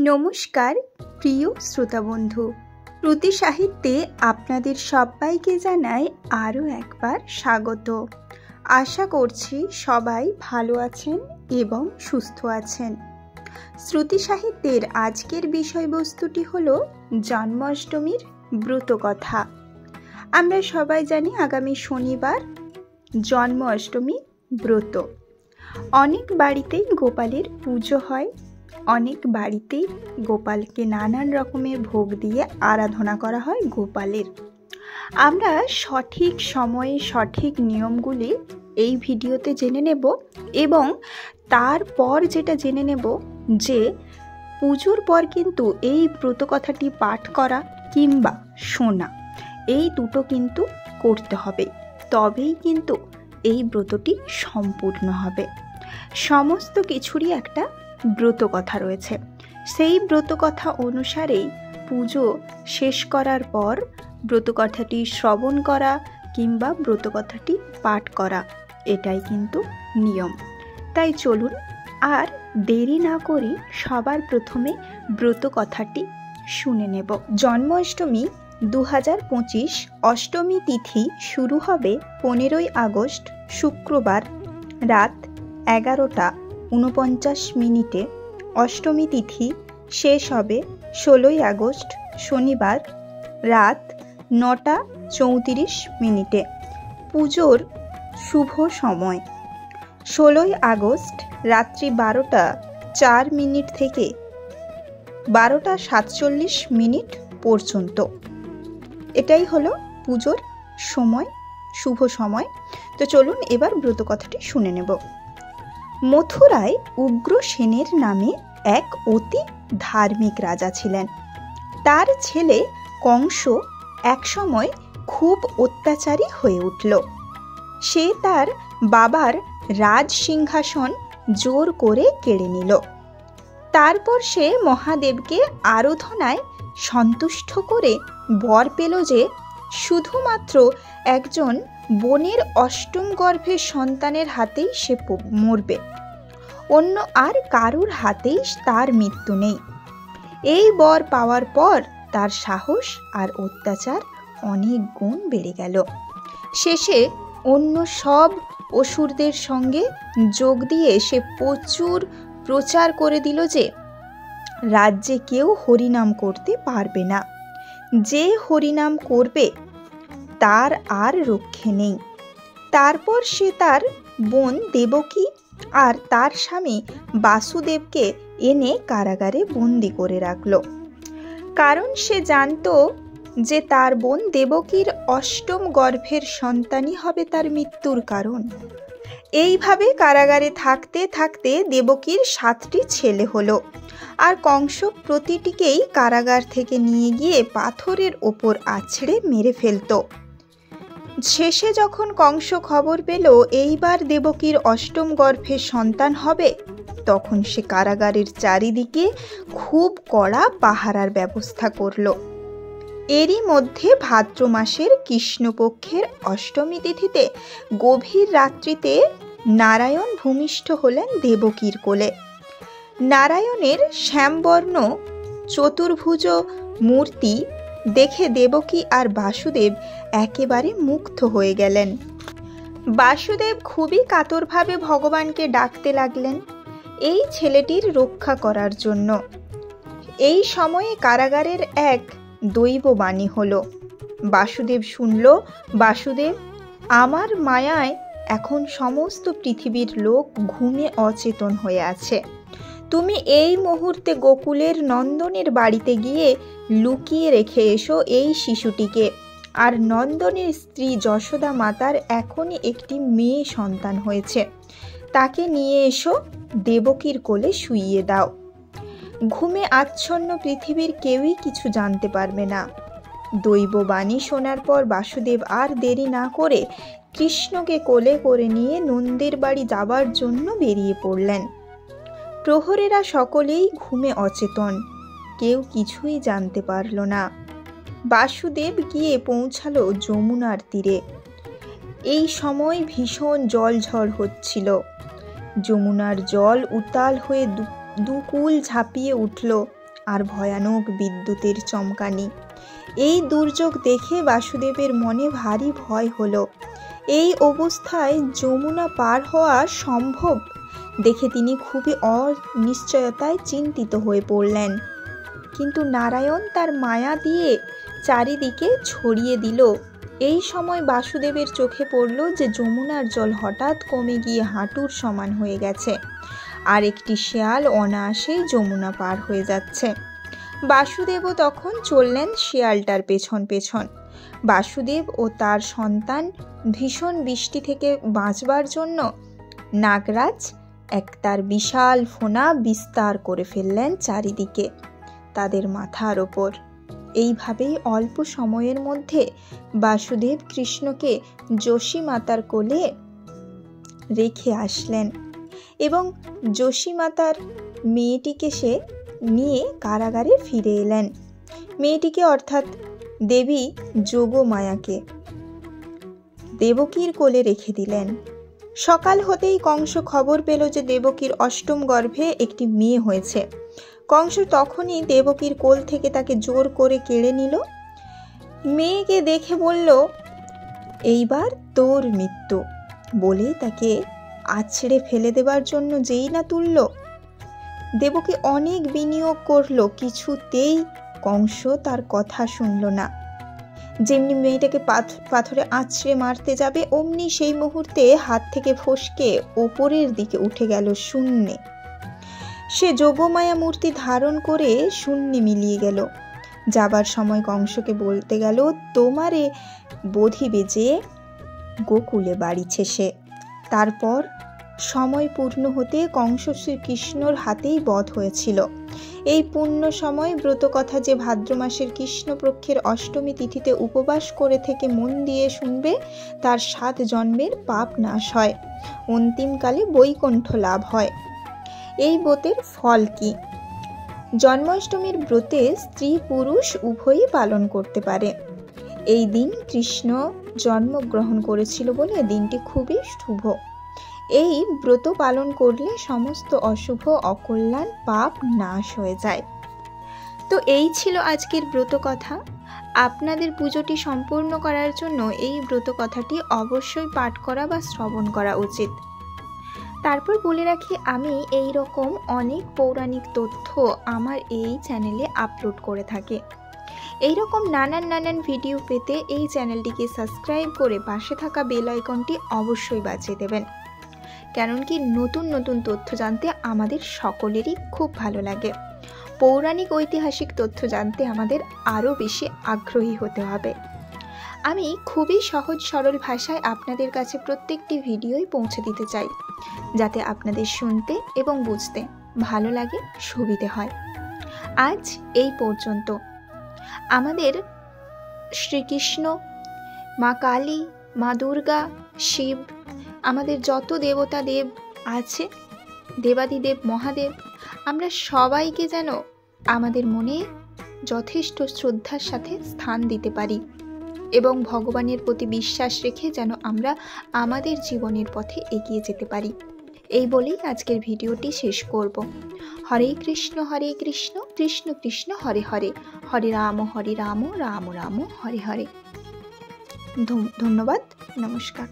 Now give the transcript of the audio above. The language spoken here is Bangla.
নমস্কার প্রিয় শ্রোতা বন্ধু, শ্রুতি সাহিত্যে আপনাদের সবাইকে জানাই আরও একবার স্বাগত। আশা করছি সবাই ভালো আছেন এবং সুস্থ আছেন। শ্রুতি সাহিত্যের আজকের বিষয়বস্তুটি হলো জন্মাষ্টমীর ব্রতকথা। আমরা সবাই জানি আগামী শনিবার জন্মাষ্টমী ব্রত। অনেক বাড়িতেই গোপালের পুজো হয়, অনেক বাড়িতেই গোপালকে নানান রকমের ভোগ দিয়ে আরাধনা করা হয় গোপালের। আমরা সঠিক সময়ে সঠিক নিয়মগুলি এই ভিডিওতে জেনে নেব এবং তারপর যেটা জেনে নেব যে পুজোর পর কিন্তু এই ব্রতকথাটি পাঠ করা কিংবা শোনা এই দুটো কিন্তু করতে হবে, তবেই কিন্তু এই ব্রতটি সম্পূর্ণ হবে। সমস্ত কিছুরই একটা ব্রতকথা রয়েছে। সেই ব্রতকথা অনুসারেই পুজো শেষ করার পর ব্রতকথাটি শ্রবণ করা কিংবা ব্রতকথাটি পাঠ করা, এটাই কিন্তু নিয়ম। তাই চলুন আর দেরি না করে সবার প্রথমে ব্রতকথাটি শুনে নেব। জন্মাষ্টমী 2025 অষ্টমী তিথি শুরু হবে 15ই আগস্ট শুক্রবার রাত 11:49। অষ্টমী তিথি শেষ হবে 16ই আগস্ট শনিবার রাত 9:34। পুজোর শুভ সময় 16ই আগস্ট রাত্রি 12:04 থেকে 12:47 পর্যন্ত। এটাই হলো পুজোর সময়, শুভ সময়। তো চলুন এবার ব্রতকথাটি শুনে নেব। মথুরায় উগ্রসেনের নামে এক অতি ধার্মিক রাজা ছিলেন। তার ছেলে কংস একসময় খুব অত্যাচারী হয়ে উঠল। সে তার বাবার রাজ সিংহাসন জোর করে কেড়ে নিল। তারপর সে মহাদেবকে আরাধনায় সন্তুষ্ট করে বর পেল যে শুধুমাত্র একজন বোনের অষ্টম গর্ভের সন্তানের হাতেই সে মরবে, অন্য আর কারুর হাতেই তার মৃত্যু নেই। এই বর পাওয়ার পর তার সাহস আর অত্যাচার অনেক গুণ বেড়ে গেল। শেষে অন্য সব অসুরদের সঙ্গে যোগ দিয়ে সে প্রচুর প্রচার করে দিল যে রাজ্যে কেউ হরিনাম করতে পারবে না, যে হরিনাম করবে তার আর রক্ষে নেই। তারপর সে তার বোন দেবকী আর তার স্বামী বাসুদেবকে এনে কারাগারে বন্দি করে রাখল, কারণ সে জানত যে তার বোন দেবকীর অষ্টম গর্ভের সন্তানই হবে তার মৃত্যুর কারণ। এইভাবে কারাগারে থাকতে থাকতে দেবকীর 7টি ছেলে হলো, আর কংস প্রতিটিকেই কারাগার থেকে নিয়ে গিয়ে পাথরের ওপর আছড়ে মেরে ফেলত। শেষে যখন কংস খবর পেল এইবার দেবকীর অষ্টম গর্ভের সন্তান হবে, তখন সে কারাগারের চারিদিকে খুব কড়া পাহারার ব্যবস্থা করল। এরই মধ্যে ভাদ্র মাসের কৃষ্ণপক্ষের অষ্টমী তিথিতে গভীর রাত্রিতে নারায়ণ ভূমিষ্ঠ হলেন দেবকীর কোলে। নারায়ণের শ্যামবর্ণ চতুর্ভুজ মূর্তি দেখে দেবকী আর বাসুদেব একেবারে মুগ্ধ হয়ে গেলেন। বাসুদেব খুবই কাতরভাবে ভগবানকে ডাকতে লাগলেন এই ছেলেটির রক্ষা করার জন্য। এই সময়ে কারাগারের এক দৈববাণী হলো। বাসুদেব শুনল, বাসুদেব, আমার মায়ায় এখন সমস্ত পৃথিবীর লোক ঘুমে অচেতন হয়ে আছে। তুমি এই মুহূর্তে গোকুলের নন্দনের বাড়িতে গিয়ে লুকিয়ে রেখে এসো এই শিশুটিকে। আর নন্দনের স্ত্রী যশোদা মাতার এখনই একটি মেয়ে সন্তান হয়েছে, তাকে নিয়ে এসো, দেবকীর কোলে শুইয়ে দাও। ঘুমে আচ্ছন্ন পৃথিবীর কেউই কিছু জানতে পারবে না। দৈববাণী শোনার পর বাসুদেব আর দেরি না করে কৃষ্ণকে কোলে করে নিয়ে নন্দের বাড়ি যাবার জন্য বেরিয়ে পড়লেন। প্রহরেরা সকলেই ঘুমে অচেতন, কেউ কিছুই জানতে পারল না। বাসুদেব গিয়ে পৌঁছালো যমুনার তীরে। এই সময় ভীষণ জলঝড় হচ্ছিল। যমুনার জল উত্তাল হয়ে দুকুল ঝাঁপিয়ে উঠল আর ভয়ানক বিদ্যুতের চমকানি। এই দুর্যোগ দেখে বাসুদেবের মনে ভারী ভয় হলো। এই অবস্থায় যমুনা পার হওয়া সম্ভব দেখে তিনি খুবই অনিশ্চয়তায় চিন্তিত হয়ে পড়লেন। কিন্তু নারায়ণ তার মায়া দিয়ে চারিদিকে ছড়িয়ে দিল। এই সময় বাসুদেবের চোখে পড়ল যে যমুনার জল হঠাৎ কমে গিয়ে হাঁটুর সমান হয়ে গেছে, আর একটি শেয়াল অনায়াসেই যমুনা পার হয়ে যাচ্ছে। বাসুদেবও তখন চললেন শেয়ালটার পেছন পেছন। বাসুদেব ও তার সন্তান ভীষণ বৃষ্টি থেকে বাঁচবার জন্য নাগরাজ তার বিশাল ফোনা বিস্তার করে ফেললেন চারিদিকে তাদের মাথার ওপর। এইভাবেই অল্প সময়ের মধ্যে বাসুদেব কৃষ্ণকে যোশী মাতার কোলে রেখে আসলেন এবং যোশী মাতার মেয়েটিকে সে নিয়ে কারাগারে ফিরে এলেন। মেয়েটিকে অর্থাৎ দেবী যোগমায়াকে দেবকীর কোলে রেখে দিলেন। সকাল হতেই কংস খবর পেল যে দেবকীর অষ্টম গর্ভে একটি মেয়ে হয়েছে। কংস তখনই দেবকীর কোল থেকে তাকে জোর করে কেড়ে নিল। মেয়েকে দেখে বলল, এইবার তোর মৃত্যু, বলে তাকে আছড়ে ফেলে দেবার জন্য যেই না তুলল। দেবকী অনেক বিনিয়োগ করল, কিছুতেই কংস তার কথা শুনল না। যেমনি মেয়েটাকে পাথরে আছড়ে মারতে যাবে, অমনি সেই মুহূর্তে হাত থেকে ফসকে ওপরের দিকে উঠে গেল শূন্যে। সে যোগমায়া মূর্তি ধারণ করে শূন্যে মিলিয়ে গেল। যাবার সময় কংসকে বলতে গেল, তোমারে বোধিবে যে গোকুলে বাড়িছে সে। তারপর সময় পূর্ণ হতে কংস শ্রীকৃষ্ণর হাতেই বধ হয়েছিল। এই পুণ্য সময় ব্রতকথা যে ভাদ্র মাসের কৃষ্ণপক্ষের অষ্টমী তিথিতে উপবাস করে থেকে মন দিয়ে শুনবে, তার 7 জন্মের পাপ নাশ হয়, অন্তিমকালে বৈকুণ্ঠ লাভ হয়। এই ব্রতের ফল কি? জন্মাষ্টমীর ব্রতে স্ত্রী পুরুষ উভয়ই পালন করতে পারে। এই দিন কৃষ্ণ জন্মগ্রহণ করেছিল বলে দিনটি খুবই শুভ। এই ব্রত পালন করলে সমস্ত অশুভ অকল্যাণ পাপ নাশ হয়ে যায়। তো এই ছিল আজকের ব্রত কথা। আপনাদের পুজোটি সম্পূর্ণ করার জন্য এই ব্রত কথাটি অবশ্যই পাঠ করা বা শ্রবণ করা উচিত। তারপর বলে রাখি, আমি এই রকম অনেক পৌরাণিক তথ্য আমার এই চ্যানেলে আপলোড করে থাকি। এই রকম নানান ভিডিও পেতে এই চ্যানেলটিকে সাবস্ক্রাইব করে পাশে থাকা বেল আইকনটি অবশ্যই বাজিয়ে দেবেন। কারণ কি, নতুন তথ্য জানতে আমাদের সকলেরই খুব ভালো লাগে। পৌরাণিক ঐতিহাসিক তথ্য জানতে আমাদের আরও বেশি আগ্রহী হতে হবে। আমি খুবই সহজ সরল ভাষায় আপনাদের কাছে প্রত্যেকটি ভিডিওই পৌঁছে দিতে চাই, যাতে আপনাদের শুনতে এবং বুঝতে ভালো লাগে, সুবিধে হয়। আজ এই পর্যন্ত। আমাদের শ্রীকৃষ্ণ, মা কালী, মা দুর্গা, শিব, আমাদের যত দেবতা দেব আছে, দেবাদিদেব মহাদেব, আমরা সবাইকে যেন আমাদের মনে যথেষ্ট শ্রদ্ধার সাথে স্থান দিতে পারি এবং ভগবানের প্রতি বিশ্বাস রেখে যেন আমরা আমাদের জীবনের পথে এগিয়ে যেতে পারি। এই বলেই আজকের ভিডিওটি শেষ করব। হরে কৃষ্ণ কৃষ্ণ কৃষ্ণ হরে হরে, হরে রাম রাম রাম হরে হরে। ধন্যবাদ, নমস্কার।